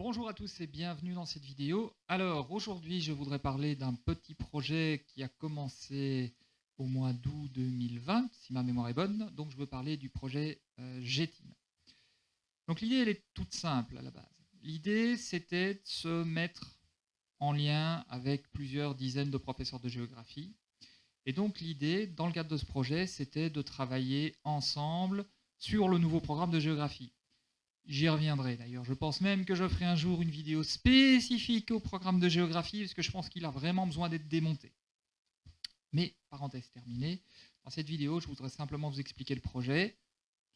Bonjour à tous et bienvenue dans cette vidéo. Alors aujourd'hui je voudrais parler d'un petit projet qui a commencé au mois d'août 2020, si ma mémoire est bonne. Donc je veux parler du projet GTeam. Donc l'idée elle est toute simple à la base. L'idée c'était de se mettre en lien avec plusieurs dizaines de professeurs de géographie. Et donc l'idée dans le cadre de ce projet c'était de travailler ensemble sur le nouveau programme de géographie. J'y reviendrai d'ailleurs. Je pense même que je ferai un jour une vidéo spécifique au programme de géographie parce que je pense qu'il a vraiment besoin d'être démonté. Mais, parenthèse terminée, dans cette vidéo, je voudrais simplement vous expliquer le projet,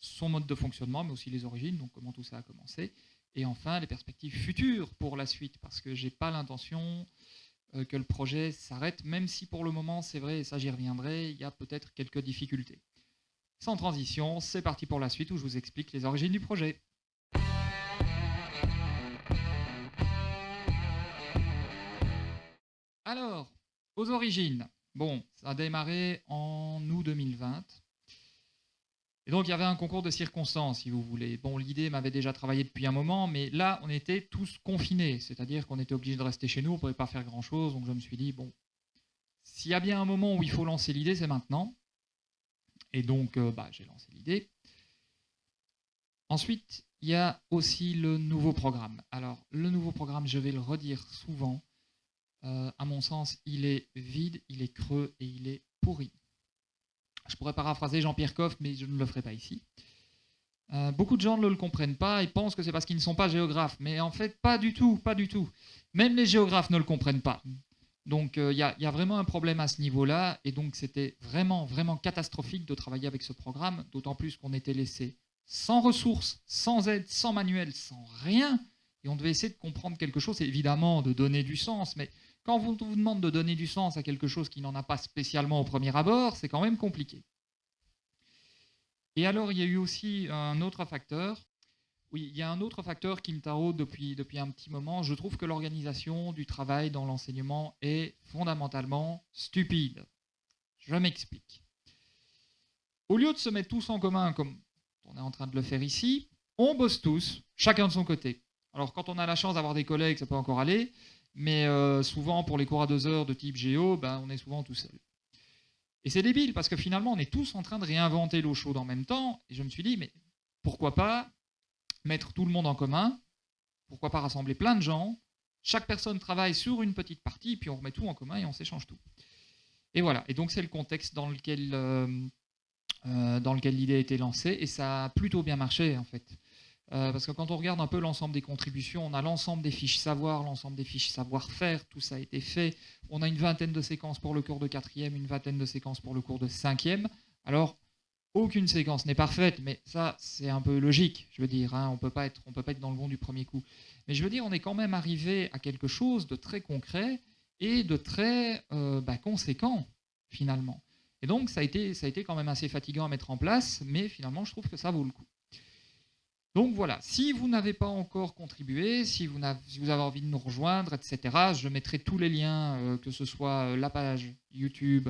son mode de fonctionnement, mais aussi les origines, donc comment tout ça a commencé, et enfin les perspectives futures pour la suite, parce que je n'ai pas l'intention que le projet s'arrête, même si pour le moment, c'est vrai, et ça j'y reviendrai, il y a peut-être quelques difficultés. Sans transition, c'est parti pour la suite où je vous explique les origines du projet. Alors, aux origines, bon, ça a démarré en août 2020. Et donc, il y avait un concours de circonstances, si vous voulez. Bon, l'idée m'avait déjà travaillé depuis un moment, mais là, on était tous confinés. C'est-à-dire qu'on était obligés de rester chez nous, on ne pouvait pas faire grand-chose. Donc, je me suis dit, bon, s'il y a bien un moment où il faut lancer l'idée, c'est maintenant. Et donc, j'ai lancé l'idée. Ensuite, il y a aussi le nouveau programme. Alors, le nouveau programme, je vais le redire souvent, à mon sens, il est vide, il est creux et il est pourri. Je pourrais paraphraser Jean-Pierre Coff, mais je ne le ferai pas ici. Beaucoup de gens ne le comprennent pas et pensent que c'est parce qu'ils ne sont pas géographes. Mais en fait, pas du tout, pas du tout. Même les géographes ne le comprennent pas. Donc, il y a vraiment un problème à ce niveau-là. Et donc, c'était vraiment, vraiment catastrophique de travailler avec ce programme, d'autant plus qu'on était laissé sans ressources, sans aide, sans manuel, sans rien. Et on devait essayer de comprendre quelque chose, et évidemment de donner du sens. Mais quand on vous demande de donner du sens à quelque chose qui n'en a pas spécialement au premier abord, c'est quand même compliqué. Et alors, il y a eu aussi un autre facteur. Oui, il y a un autre facteur qui me taraude depuis un petit moment. Je trouve que l'organisation du travail dans l'enseignement est fondamentalement stupide. Je m'explique. Au lieu de se mettre tous en commun, comme on est en train de le faire ici, on bosse tous, chacun de son côté. Alors, quand on a la chance d'avoir des collègues, ça peut encore aller, mais souvent, pour les cours à 2 heures de type géo, on est souvent tout seul. Et c'est débile, parce que finalement, on est tous en train de réinventer l'eau chaude en même temps, et je me suis dit, mais pourquoi pas mettre tout le monde en commun, pourquoi pas rassembler plein de gens, chaque personne travaille sur une petite partie, puis on remet tout en commun et on s'échange tout. Et voilà, et donc c'est le contexte dans lequel l'idée a été lancée, et ça a plutôt bien marché en fait. Parce que quand on regarde un peu l'ensemble des contributions, on a l'ensemble des fiches savoir, l'ensemble des fiches savoir-faire, tout ça a été fait. On a une vingtaine de séquences pour le cours de 4e, une vingtaine de séquences pour le cours de 5e. Alors, aucune séquence n'est parfaite, mais ça, c'est un peu logique, je veux dire. On peut pas être dans le bon du premier coup. Mais je veux dire, on est quand même arrivé à quelque chose de très concret et de très conséquent, finalement. Et donc, ça a été quand même assez fatigant à mettre en place, mais finalement, je trouve que ça vaut le coup. Donc voilà, si vous n'avez pas encore contribué, si vous avez envie de nous rejoindre, etc., je mettrai tous les liens, que ce soit la page YouTube,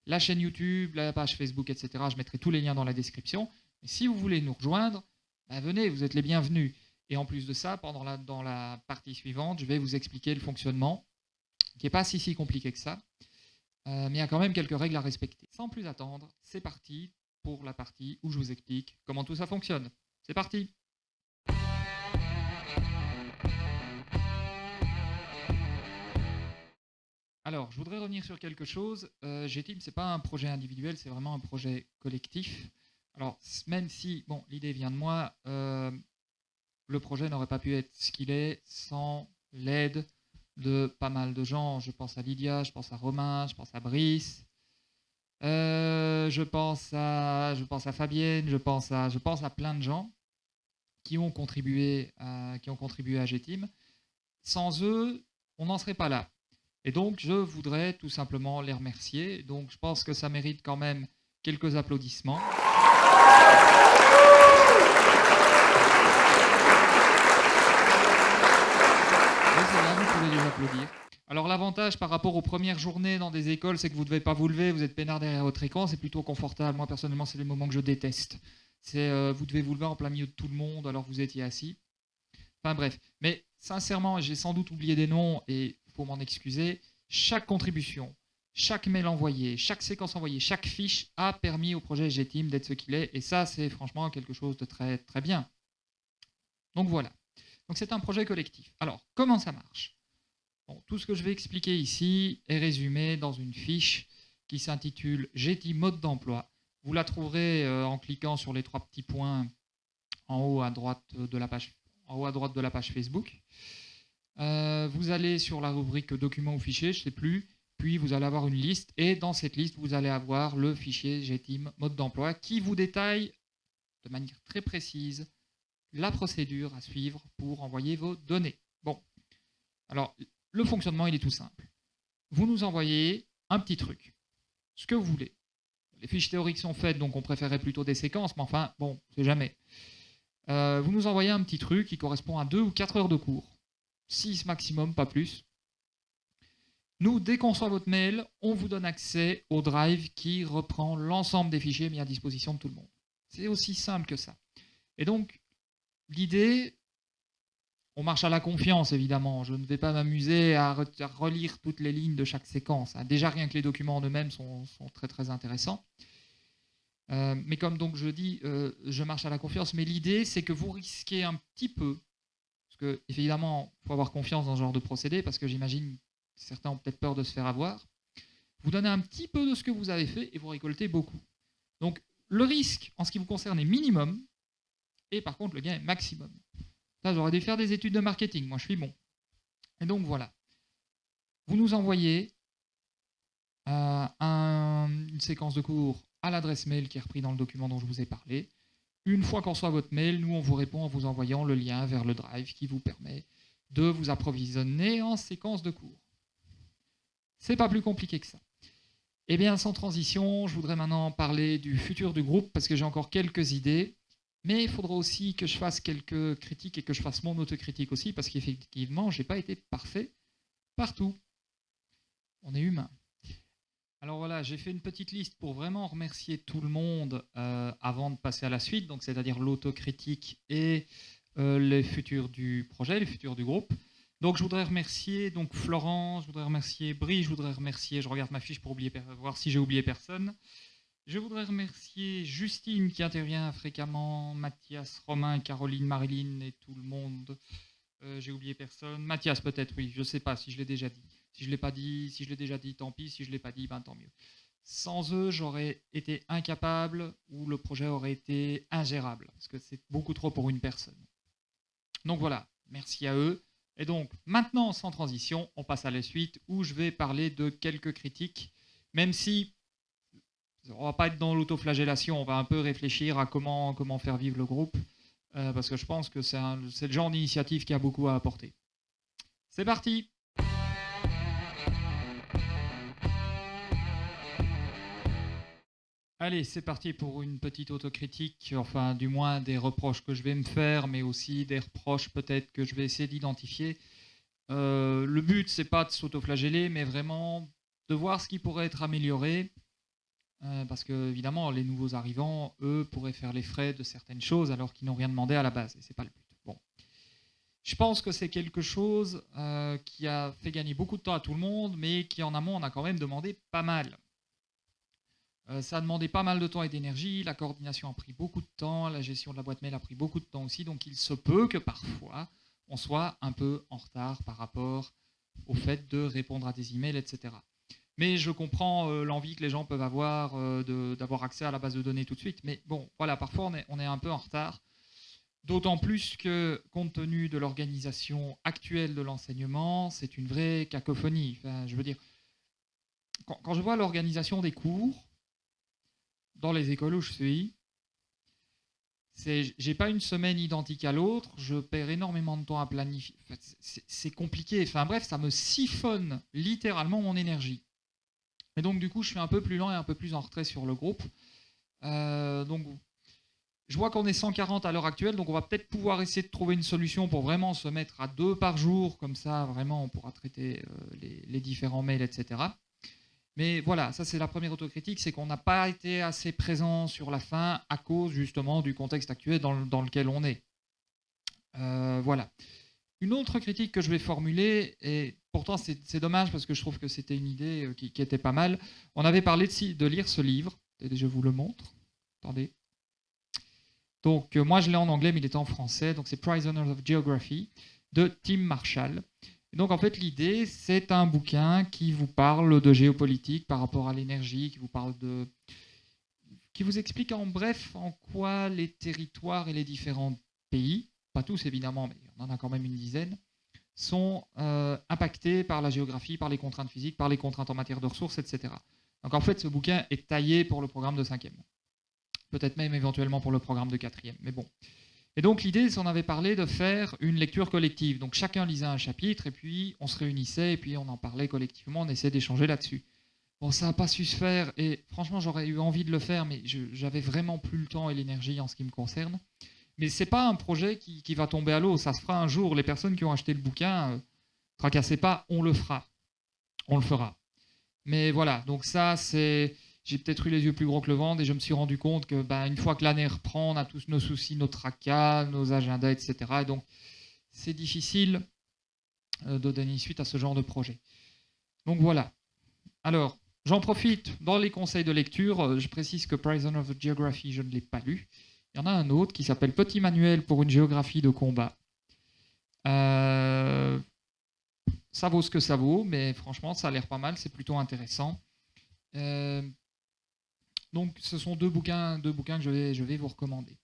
la chaîne YouTube, la page Facebook, etc. Je mettrai tous les liens dans la description. Et si vous voulez nous rejoindre, venez, vous êtes les bienvenus. Et en plus de ça, dans la partie suivante, je vais vous expliquer le fonctionnement, qui n'est pas si compliqué que ça, mais il y a quand même quelques règles à respecter. Sans plus attendre, c'est parti pour la partie où je vous explique comment tout ça fonctionne. C'est parti! Alors, je voudrais revenir sur quelque chose. GTeam, ce n'est pas un projet individuel, c'est vraiment un projet collectif. Alors, même si, l'idée vient de moi, le projet n'aurait pas pu être ce qu'il est sans l'aide de pas mal de gens. Je pense à Lydia, je pense à Romain, je pense à Brice, je pense à Fabienne, je pense à plein de gens qui ont contribué à GTeam. Sans eux, on n'en serait pas là. Et donc, je voudrais tout simplement les remercier. Donc, je pense que ça mérite quand même quelques applaudissements. Oui, c'est bien, vous pouvez les applaudir. Alors, l'avantage par rapport aux premières journées dans des écoles, c'est que vous ne devez pas vous lever, vous êtes peinard derrière votre écran, c'est plutôt confortable. Moi, personnellement, c'est les moments que je déteste. Vous devez vous lever en plein milieu de tout le monde alors que vous étiez assis. Enfin bref, mais sincèrement, j'ai sans doute oublié des noms et il faut m'en excuser. Chaque contribution, chaque mail envoyé, chaque séquence envoyée, chaque fiche a permis au projet Gteam d'être ce qu'il est. Et ça, c'est franchement quelque chose de très, très bien. Donc voilà. Donc c'est un projet collectif. Alors, comment ça marche? Bon, tout ce que je vais expliquer ici est résumé dans une fiche qui s'intitule Gteam mode d'emploi. Vous la trouverez en cliquant sur les 3 petits points en haut à droite de la page Facebook. Vous allez sur la rubrique documents ou fichiers, je ne sais plus, puis vous allez avoir une liste, et dans cette liste, vous allez avoir le fichier Gteam mode d'emploi qui vous détaille de manière très précise la procédure à suivre pour envoyer vos données. Bon, alors le fonctionnement, il est tout simple. Vous nous envoyez un petit truc, ce que vous voulez. Les fiches théoriques sont faites, donc on préférait plutôt des séquences, mais enfin, bon, c'est jamais. Vous nous envoyez un petit truc qui correspond à 2 ou 4 heures de cours. 6 maximum, pas plus. Nous, dès qu'on reçoit votre mail, on vous donne accès au drive qui reprend l'ensemble des fichiers mis à disposition de tout le monde. C'est aussi simple que ça. Et donc, l'idée, on marche à la confiance, évidemment. Je ne vais pas m'amuser à relire toutes les lignes de chaque séquence. Déjà, rien que les documents en eux-mêmes sont très, très intéressants. Mais comme donc je dis, je marche à la confiance. Mais l'idée, c'est que vous risquez un petit peu, parce que évidemment, il faut avoir confiance dans ce genre de procédé, parce que j'imagine que certains ont peut-être peur de se faire avoir. Vous donnez un petit peu de ce que vous avez fait et vous récoltez beaucoup. Donc, le risque, en ce qui vous concerne, est minimum, et par contre, le gain est maximum. Là, j'aurais dû faire des études de marketing. Moi, je suis bon. Et donc, voilà. Vous nous envoyez une séquence de cours à l'adresse mail qui est reprise dans le document dont je vous ai parlé. Une fois qu'on reçoit votre mail, nous, on vous répond en vous envoyant le lien vers le drive qui vous permet de vous approvisionner en séquence de cours. C'est pas plus compliqué que ça. Eh bien, sans transition, je voudrais maintenant parler du futur du groupe parce que j'ai encore quelques idées. Mais il faudra aussi que je fasse quelques critiques et que je fasse mon autocritique aussi, parce qu'effectivement, je n'ai pas été parfait partout. On est humain. Alors voilà, j'ai fait une petite liste pour vraiment remercier tout le monde avant de passer à la suite, donc c'est-à-dire l'autocritique et les futurs du projet, les futurs du groupe. Donc je voudrais remercier donc Florence, je voudrais remercier Brie, je voudrais remercier, je regarde ma fiche pour voir si j'ai oublié personne. Je voudrais remercier Justine qui intervient fréquemment, Mathias, Romain, Caroline, Marilyn et tout le monde. J'ai oublié personne. Mathias peut-être, oui, je ne sais pas si je l'ai déjà dit. Si je ne l'ai pas dit, si je l'ai déjà dit, tant pis. Si je ne l'ai pas dit, ben tant mieux. Sans eux, j'aurais été incapable ou le projet aurait été ingérable, parce que c'est beaucoup trop pour une personne. Donc voilà, merci à eux. Et donc, maintenant, sans transition, on passe à la suite où je vais parler de quelques critiques, même si on ne va pas être dans l'autoflagellation, on va un peu réfléchir à comment faire vivre le groupe, parce que je pense que c'est le genre d'initiative qui a beaucoup à apporter. C'est parti! Allez, c'est parti pour une petite autocritique, enfin du moins des reproches que je vais me faire, mais aussi des reproches peut-être que je vais essayer d'identifier. Le but, c'est pas de s'autoflageller, mais vraiment de voir ce qui pourrait être amélioré. Parce que évidemment, les nouveaux arrivants, eux, pourraient faire les frais de certaines choses alors qu'ils n'ont rien demandé à la base, et c'est pas le but. Bon. Je pense que c'est quelque chose qui a fait gagner beaucoup de temps à tout le monde, mais qui en amont, on a quand même demandé pas mal. Ça a demandé pas mal de temps et d'énergie, la coordination a pris beaucoup de temps, la gestion de la boîte mail a pris beaucoup de temps aussi, donc il se peut que parfois, on soit un peu en retard par rapport au fait de répondre à des emails, etc. Mais je comprends l'envie que les gens peuvent avoir d'avoir accès à la base de données tout de suite. Mais bon, voilà, parfois on est un peu en retard. D'autant plus que, compte tenu de l'organisation actuelle de l'enseignement, c'est une vraie cacophonie. Enfin, je veux dire, quand je vois l'organisation des cours dans les écoles où je suis, j'ai pas une semaine identique à l'autre, je perds énormément de temps à planifier. Enfin, c'est compliqué. Enfin bref, ça me siphonne littéralement mon énergie. Et donc, du coup, je suis un peu plus lent et un peu plus en retrait sur le groupe. Donc, je vois qu'on est 140 à l'heure actuelle, donc on va peut-être pouvoir essayer de trouver une solution pour vraiment se mettre à 2 par jour, comme ça, vraiment, on pourra traiter les différents mails, etc. Mais voilà, ça c'est la première autocritique, c'est qu'on n'a pas été assez présent sur la fin à cause justement du contexte actuel dans lequel on est. Voilà. Une autre critique que je vais formuler, et pourtant c'est dommage parce que je trouve que c'était une idée qui était pas mal. On avait parlé de lire ce livre, et je vous le montre. Attendez. Donc moi je l'ai en anglais mais il est en français, donc c'est Prisoners of Geography de Tim Marshall. Et donc en fait l'idée c'est un bouquin qui vous parle de géopolitique par rapport à l'énergie, qui vous explique en bref en quoi les territoires et les différents pays, pas tous évidemment mais on en a quand même une dizaine, sont impactés par la géographie, par les contraintes physiques, par les contraintes en matière de ressources, etc. Donc en fait ce bouquin est taillé pour le programme de 5e. Peut-être même éventuellement pour le programme de 4e, mais bon. Et donc l'idée, c'est on avait parlé de faire une lecture collective. Donc chacun lisait un chapitre, et puis on se réunissait, et puis on en parlait collectivement, on essayait d'échanger là-dessus. Bon, ça n'a pas su se faire, et franchement, j'aurais eu envie de le faire, mais j'avais vraiment plus le temps et l'énergie en ce qui me concerne. Mais ce n'est pas un projet qui va tomber à l'eau, ça se fera un jour. Les personnes qui ont acheté le bouquin, tracassez pas, on le fera. On le fera. Mais voilà, donc ça, c'est... J'ai peut-être eu les yeux plus gros que le ventre et je me suis rendu compte que une fois que l'année reprend, on a tous nos soucis, nos tracas, nos agendas, etc. Et donc, c'est difficile de donner suite à ce genre de projet. Donc voilà. Alors, j'en profite dans les conseils de lecture. Je précise que Prisoner of Geography, je ne l'ai pas lu. Il y en a un autre qui s'appelle Petit manuel pour une géographie de combat. Ça vaut ce que ça vaut, mais franchement, ça a l'air pas mal. C'est plutôt intéressant. Donc, ce sont deux bouquins que je vais vous recommander.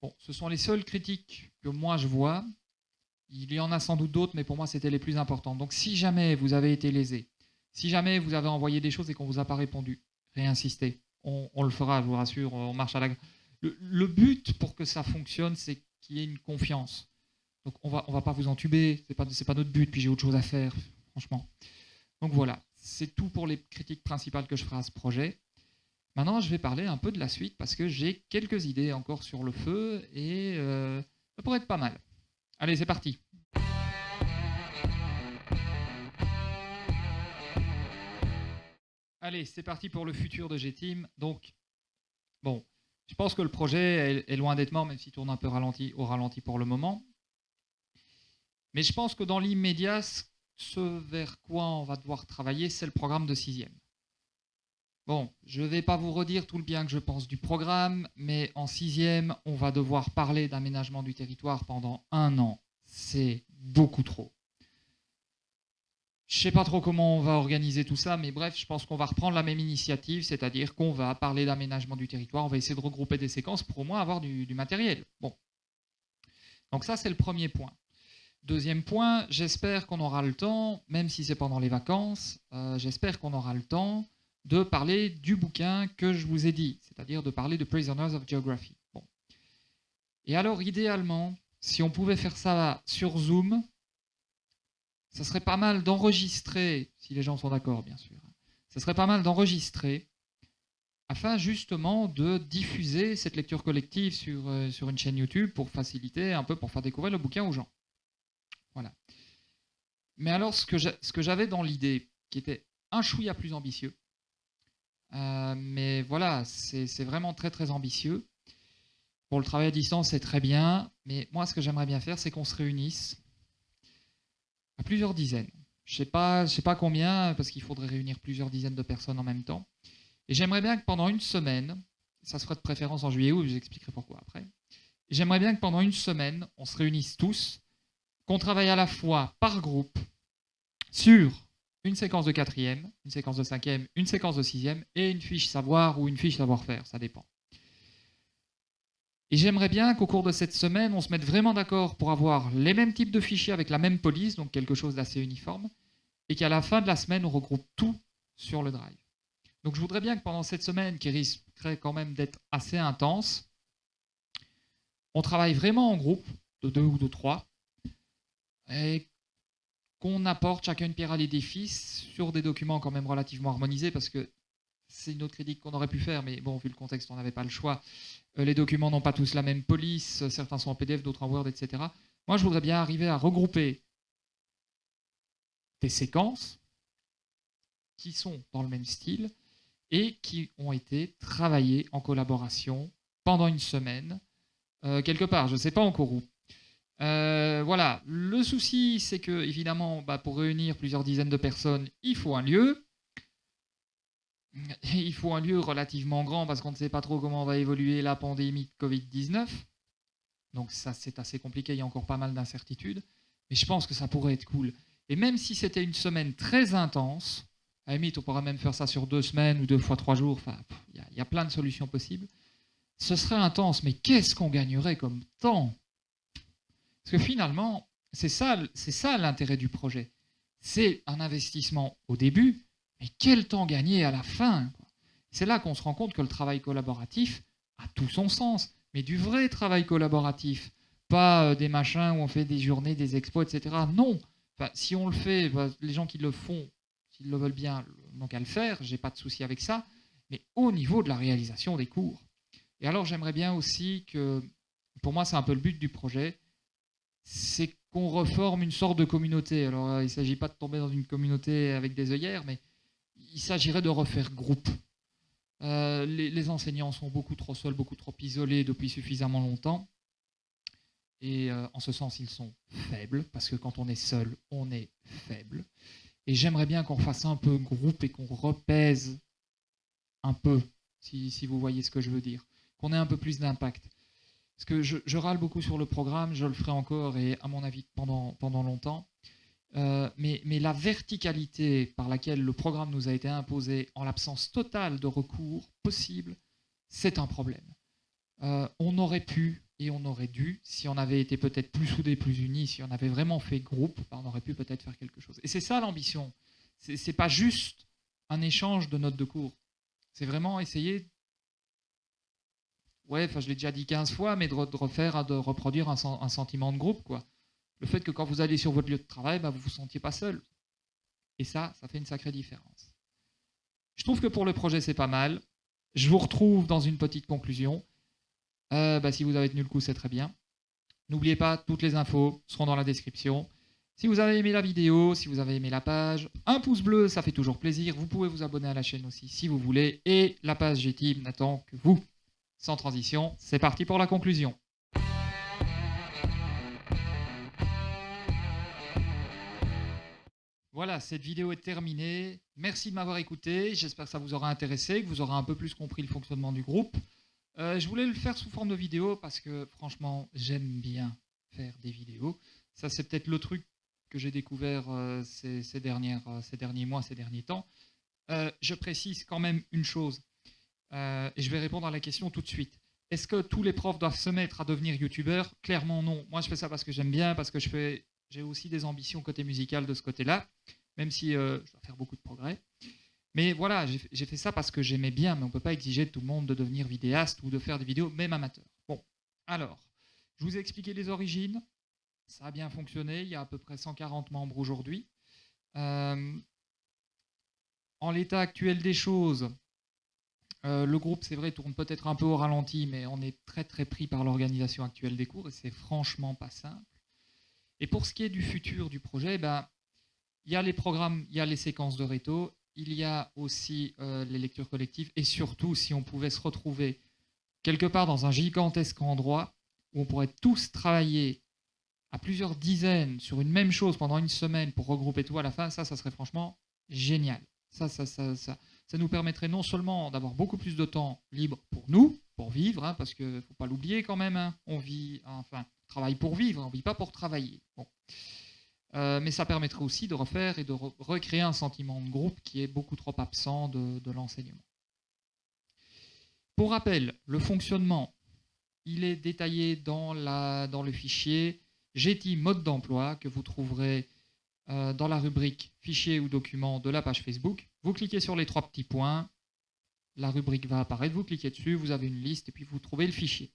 Bon, ce sont les seules critiques que moi je vois. Il y en a sans doute d'autres, mais pour moi, c'était les plus importantes. Donc, si jamais vous avez été lésé, si jamais vous avez envoyé des choses et qu'on ne vous a pas répondu, réinsistez. On le fera, je vous rassure, on marche à la... Le but pour que ça fonctionne, c'est qu'il y ait une confiance. Donc, on va pas vous entuber, c'est pas notre but, puis j'ai autre chose à faire, franchement. Donc voilà, c'est tout pour les critiques principales que je ferai à ce projet. Maintenant, je vais parler un peu de la suite parce que j'ai quelques idées encore sur le feu et ça pourrait être pas mal. Allez, c'est parti. Allez, c'est parti pour le futur de G-Team. Donc, bon, je pense que le projet est loin d'être mort, même s'il tourne un peu au ralenti pour le moment. Mais je pense que dans l'immédiat, ce vers quoi on va devoir travailler, c'est le programme de 6e. Bon, je ne vais pas vous redire tout le bien que je pense du programme, mais en 6e, on va devoir parler d'aménagement du territoire pendant 1 an. C'est beaucoup trop. Je ne sais pas trop comment on va organiser tout ça, mais bref, je pense qu'on va reprendre la même initiative, c'est-à-dire qu'on va parler d'aménagement du territoire, on va essayer de regrouper des séquences pour au moins avoir du matériel. Bon. Donc ça, c'est le premier point. Deuxième point, j'espère qu'on aura le temps, même si c'est pendant les vacances, j'espère qu'on aura le temps de parler du bouquin que je vous ai dit, c'est-à-dire de parler de Prisoners of Geography. Bon. Et alors, idéalement, si on pouvait faire ça sur Zoom, ça serait pas mal d'enregistrer, si les gens sont d'accord, bien sûr, ça serait pas mal d'enregistrer afin justement de diffuser cette lecture collective sur une chaîne YouTube pour faciliter un peu, pour faire découvrir le bouquin aux gens. Voilà. Mais alors, ce que j'avais dans l'idée, qui était un chouïa plus ambitieux, mais voilà, c'est vraiment très très ambitieux. Pour le travail à distance, c'est très bien, mais moi, ce que j'aimerais bien faire, c'est qu'on se réunisse à plusieurs dizaines. Je sais pas combien, parce qu'il faudrait réunir plusieurs dizaines de personnes en même temps. Et j'aimerais bien que pendant une semaine, ça se fera de préférence en juillet, où je vous expliquerai pourquoi après. J'aimerais bien que pendant une semaine, on se réunisse tous, qu'on travaille à la fois par groupe sur une séquence de 4e, une séquence de 5e, une séquence de 6e et une fiche savoir ou une fiche savoir-faire, ça dépend. Et j'aimerais bien qu'au cours de cette semaine, on se mette vraiment d'accord pour avoir les mêmes types de fichiers avec la même police, donc quelque chose d'assez uniforme, et qu'à la fin de la semaine, on regroupe tout sur le Drive. Donc je voudrais bien que pendant cette semaine, qui risquerait quand même d'être assez intense, on travaille vraiment en groupe, de 2 ou de 3, et qu'on apporte chacun une pierre à l'édifice sur des documents quand même relativement harmonisés, parce que c'est une autre critique qu'on aurait pu faire, mais bon, vu le contexte, on n'avait pas le choix. Les documents n'ont pas tous la même police, certains sont en PDF, d'autres en Word, etc. Moi, je voudrais bien arriver à regrouper des séquences qui sont dans le même style et qui ont été travaillées en collaboration pendant une semaine, quelque part, je ne sais pas encore où. Voilà. Le souci, c'est que, évidemment, pour réunir plusieurs dizaines de personnes, il faut un lieu. Il faut un lieu relativement grand parce qu'on ne sait pas trop comment va évoluer la pandémie de Covid-19. Donc ça, c'est assez compliqué, il y a encore pas mal d'incertitudes. Mais je pense que ça pourrait être cool. Et même si c'était une semaine très intense, à la limite, on pourrait même faire ça sur 2 semaines ou 2 fois 3 jours. Enfin, il y a plein de solutions possibles. Ce serait intense, mais qu'est-ce qu'on gagnerait comme temps? Parce que finalement, c'est ça l'intérêt du projet. C'est un investissement au début, mais quel temps gagné à la fin? C'est là qu'on se rend compte que le travail collaboratif a tout son sens, mais du vrai travail collaboratif, pas des machins où on fait des journées, des expos, etc. Non, enfin, si on le fait, les gens qui le font, s'ils le veulent bien, n'ont qu'à le faire, j'ai pas de souci avec ça, mais au niveau de la réalisation des cours. Et alors j'aimerais bien aussi que, pour moi c'est un peu le but du projet, c'est qu'on reforme une sorte de communauté. Alors il ne s'agit pas de tomber dans une communauté avec des œillères, mais il s'agirait de refaire groupe. Les enseignants sont beaucoup trop seuls, beaucoup trop isolés depuis suffisamment longtemps. Et en ce sens, ils sont faibles, parce que quand on est seul, on est faible. Et j'aimerais bien qu'on fasse un peu groupe et qu'on repèse un peu, si vous voyez ce que je veux dire. Qu'on ait un peu plus d'impact. Parce que je râle beaucoup sur le programme, je le ferai encore, et à mon avis pendant longtemps. Mais la verticalité par laquelle le programme nous a été imposé en l'absence totale de recours possible, c'est un problème. On aurait pu et on aurait dû, si on avait été peut-être plus soudés, plus unis, si on avait vraiment fait groupe, on aurait pu peut-être faire quelque chose. Et c'est ça l'ambition. C'est pas juste un échange de notes de cours. C'est vraiment essayer, je l'ai déjà dit 15 fois, mais de reproduire un sentiment de groupe, quoi. Le fait que quand vous allez sur votre lieu de travail, vous ne vous sentiez pas seul. Et ça fait une sacrée différence. Je trouve que pour le projet, c'est pas mal. Je vous retrouve dans une petite conclusion. Si vous avez tenu le coup, c'est très bien. N'oubliez pas, toutes les infos seront dans la description. Si vous avez aimé la vidéo, si vous avez aimé la page, un pouce bleu, ça fait toujours plaisir. Vous pouvez vous abonner à la chaîne aussi si vous voulez. Et la page GTeam n'attend que vous. Sans transition, c'est parti pour la conclusion. Voilà, cette vidéo est terminée. Merci de m'avoir écouté. J'espère que ça vous aura intéressé, que vous aurez un peu plus compris le fonctionnement du groupe. Je voulais le faire sous forme de vidéo parce que franchement, j'aime bien faire des vidéos. Ça, c'est peut-être le truc que j'ai découvert ces derniers mois, ces derniers temps. Je précise quand même une chose, et je vais répondre à la question tout de suite. Est-ce que tous les profs doivent se mettre à devenir youtubeurs? Clairement non. Moi, je fais ça parce que j'aime bien, parce que j'ai aussi des ambitions côté musical de ce côté-là, même si je dois faire beaucoup de progrès. Mais voilà, j'ai fait ça parce que j'aimais bien, mais on ne peut pas exiger de tout le monde de devenir vidéaste ou de faire des vidéos, même amateur. Bon, alors, je vous ai expliqué les origines. Ça a bien fonctionné. Il y a à peu près 140 membres aujourd'hui. En l'état actuel des choses, le groupe, c'est vrai, tourne peut-être un peu au ralenti, mais on est très très pris par l'organisation actuelle des cours et c'est franchement pas simple. Et pour ce qui est du futur du projet, il y a les programmes, il y a les séquences de réto, il y a aussi les lectures collectives et surtout, si on pouvait se retrouver quelque part dans un gigantesque endroit où on pourrait tous travailler à plusieurs dizaines sur une même chose pendant une semaine pour regrouper tout à la fin, ça serait franchement génial. Ça nous permettrait non seulement d'avoir beaucoup plus de temps libre pour nous, pour vivre, parce qu'il ne faut pas l'oublier quand même, on travaille pour vivre, on ne vit pas pour travailler. Bon. Mais ça permettrait aussi de refaire et de recréer un sentiment de groupe qui est beaucoup trop absent de l'enseignement. Pour rappel, le fonctionnement, il est détaillé dans le fichier GTeam mode d'emploi que vous trouverez dans la rubrique fichier ou document de la page Facebook. Vous cliquez sur les 3 petits points, la rubrique va apparaître, vous cliquez dessus, vous avez une liste et puis vous trouvez le fichier.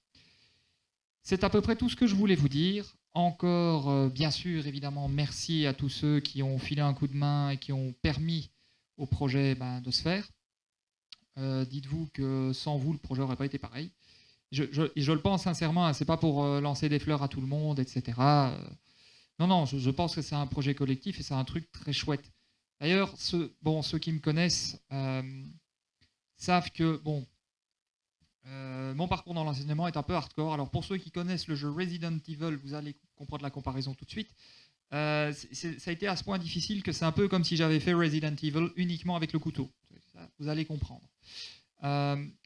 C'est à peu près tout ce que je voulais vous dire. Encore, bien sûr, évidemment, merci à tous ceux qui ont filé un coup de main et qui ont permis au projet de se faire. Dites-vous que sans vous, le projet n'aurait pas été pareil. Je le pense sincèrement, c'est pas pour lancer des fleurs à tout le monde, etc. Non, je pense que c'est un projet collectif et c'est un truc très chouette. D'ailleurs, ceux qui me connaissent savent que, Mon parcours dans l'enseignement est un peu hardcore. Alors pour ceux qui connaissent le jeu Resident Evil, vous allez comprendre la comparaison tout de suite. Ça a été à ce point difficile que c'est un peu comme si j'avais fait Resident Evil uniquement avec le couteau. Ça, vous allez comprendre.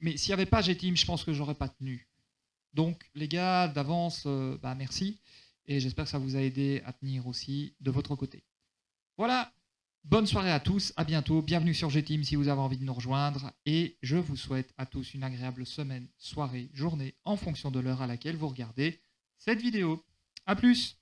Mais s'il n'y avait pas G-Team, je pense que j'aurais pas tenu. Donc les gars, d'avance, merci. Et j'espère que ça vous a aidé à tenir aussi de votre côté. Voilà, bonne soirée à tous, à bientôt. Bienvenue sur G-Team si vous avez envie de nous rejoindre. Et je vous souhaite à tous une agréable semaine, soirée, journée, en fonction de l'heure à laquelle vous regardez cette vidéo. A plus!